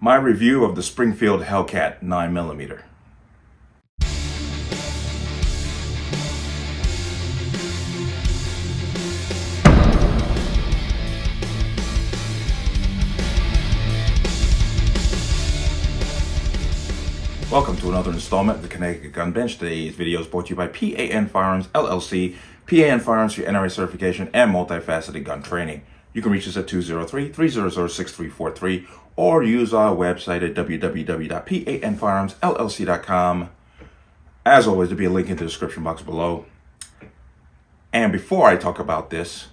my review of the Springfield Hellcat 9mm. Welcome to another installment of the Connecticut Gun Bench. Today's video is brought to you by P.A.N. Firearms, LLC. P.A.N. Firearms for your NRA certification and multifaceted gun training. You can reach us at 203-300-6343 or use our website at www.panfirearmsllc.com. As always, there'll be a link in the description box below. And before I talk about this,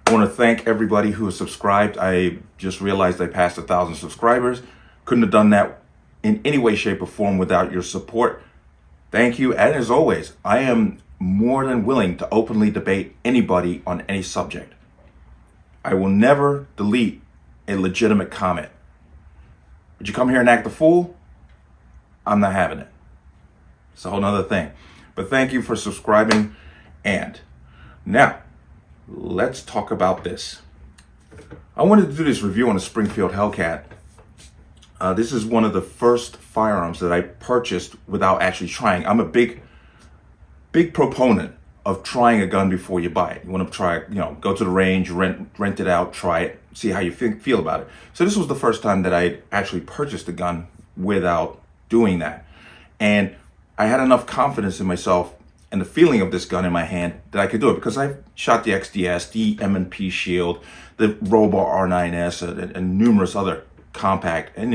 I want to thank everybody who has subscribed. I just realized I passed 1,000 subscribers. Couldn't have done that in any way, shape, or form without your support. Thank you. And as always, I am more than willing to openly debate anybody on any subject. I will never delete a legitimate comment. Would you come here and act a fool? I'm not having it. It's a whole nother thing. But thank you for subscribing. And now, let's talk about this. I wanted to do this review on the Springfield Hellcat. This is one of the first firearms that I purchased without actually trying. I'm a big proponent of trying a gun before you buy it. You want to try, go to the range, rent it out, try it, see how you feel about it. So this was the first time that I actually purchased a gun without doing that. And I had enough confidence in myself and the feeling of this gun in my hand that I could do it, because I've shot the XDS, the M&P Shield, the Robar R9S, and numerous other compact and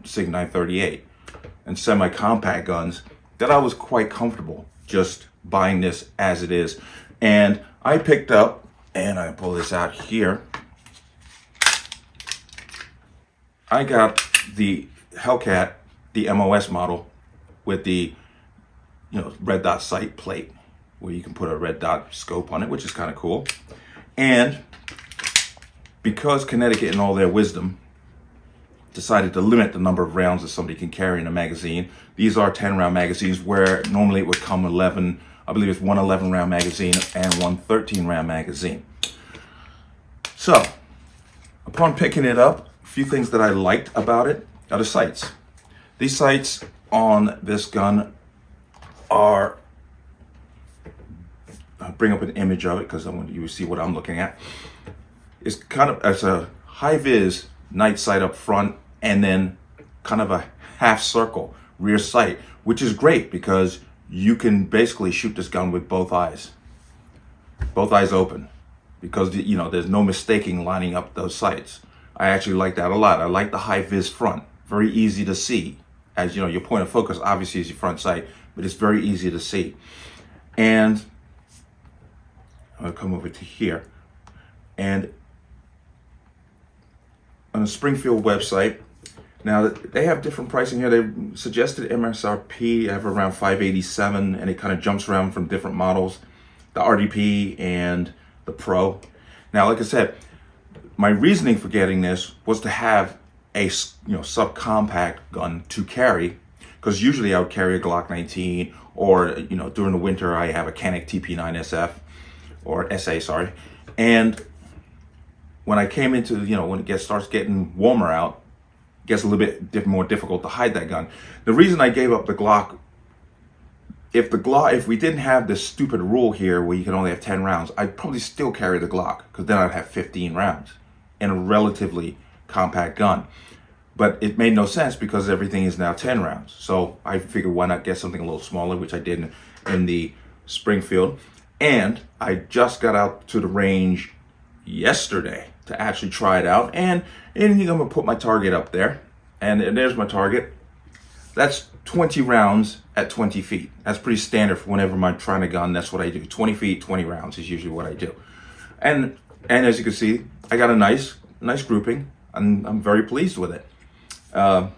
SIG 938 and semi-compact guns that I was quite comfortable just buying this as it is. And I picked up, and I pull this out here, I got the Hellcat, the M.O.S model with the red dot sight plate where you can put a red dot scope on it, which is kind of cool. And because Connecticut in all their wisdom decided to limit the number of rounds that somebody can carry in a magazine. These are 10-round magazines, where normally it would come 11, I believe it's one 11-round magazine and one 13-round magazine. So, upon picking it up, a few things that I liked about it are the sights. These sights on this gun are, I'll bring up an image of it because I want you to see what I'm looking at. It's it's a high-vis night sight up front, and then kind of a half circle rear sight, which is great because you can basically shoot this gun with both eyes open, because there's no mistaking lining up those sights. I actually like that a lot. I like the high vis front, very easy to see. As your point of focus obviously is your front sight, but it's very easy to see. And I'll come over to here, and on the Springfield website, now they have different pricing here. They suggested MSRP have around $587, and it kind of jumps around from different models, the RDP and the Pro. Now, like I said, my reasoning for getting this was to have a subcompact gun to carry, because usually I would carry a Glock 19, or during the winter I have a Canik TP9SF or SA, sorry, and when I came into, when it starts getting warmer out, it gets a little bit more difficult to hide that gun. The reason I gave up the Glock, if we didn't have this stupid rule here where you can only have 10 rounds, I'd probably still carry the Glock, because then I'd have 15 rounds in a relatively compact gun. But it made no sense because everything is now 10 rounds. So I figured, why not get something a little smaller, which I did in the Springfield. And I just got out to the range yesterday to actually try it out, and I'm gonna put my target up there, and there's my target. That's 20 rounds at 20 feet. That's pretty standard for whenever I'm trying a gun. That's what I do. 20 feet, 20 rounds is usually what I do. And as you can see, I got a nice grouping, and I'm very pleased with it. Go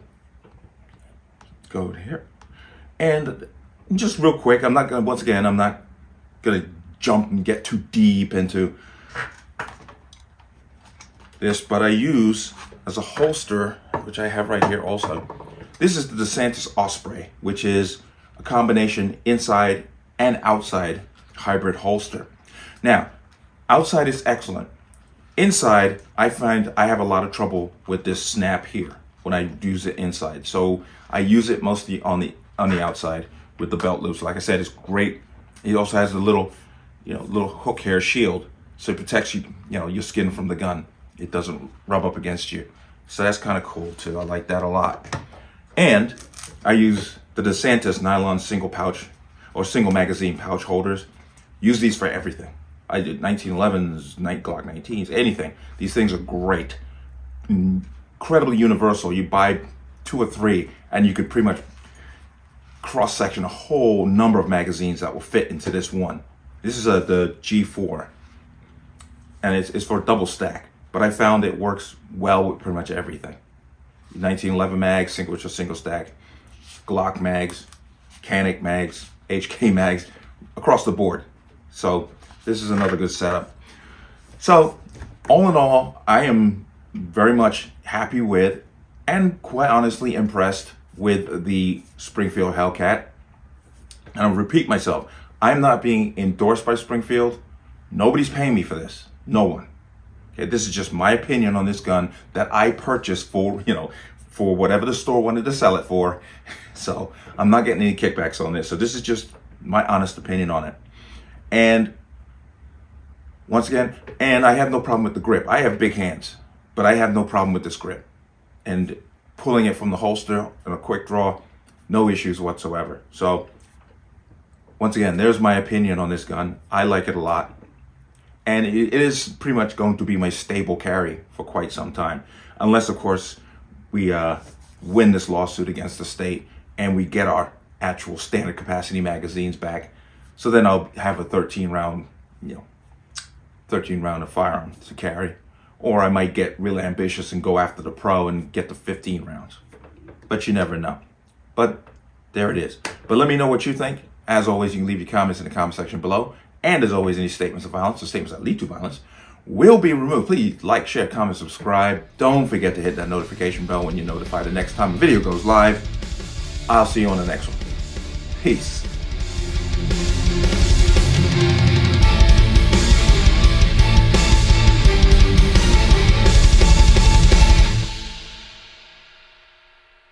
to here, and just real quick, I'm not gonna jump and get too deep into this, but I use as a holster, which I have right here also. This is the DeSantis Osprey, which is a combination inside and outside hybrid holster. Now, outside is excellent. Inside, I find I have a lot of trouble with this snap here. when I use it inside. So I use it mostly on the outside with the belt loops. Like I said, it's great. It also has a little, little hook hair shield, so it protects you, your skin from the gun. It doesn't rub up against you. So that's kind of cool too. I like that a lot. And I use the DeSantis nylon single pouch or single magazine pouch holders. Use these for everything. I did 1911s, Glock 19s, anything. These things are great. Incredibly universal. You buy 2 or 3 and you could pretty much cross-section a whole number of magazines that will fit into this one. This is the G4 and it's for a double stack, but I found it works well with pretty much everything. 1911 mags, which are single stack, Glock mags, Canic mags, HK mags, across the board. So this is another good setup. So all in all, I am very much happy with and quite honestly impressed with the Springfield Hellcat. And I'll repeat myself, I'm not being endorsed by Springfield. Nobody's paying me for this. No one. Okay, this is just my opinion on this gun that I purchased for, for whatever the store wanted to sell it for. So I'm not getting any kickbacks on this. So this is just my honest opinion on it. And once again, and I have no problem with the grip. I have big hands, but I have no problem with this grip. And pulling it from the holster in a quick draw, no issues whatsoever. So once again, there's my opinion on this gun. I like it a lot. And it is pretty much going to be my stable carry for quite some time. Unless, of course, we win this lawsuit against the state and we get our actual standard capacity magazines back. So then I'll have a 13 round of firearm to carry. Or I might get really ambitious and go after the pro and get the 15 rounds. But you never know. But there it is. But let me know what you think. As always, you can leave your comments in the comment section below. And as always, any statements of violence or statements that lead to violence will be removed. Please like, share, comment, subscribe. Don't forget to hit that notification bell when you're notified the next time a video goes live. I'll see you on the next one. Peace.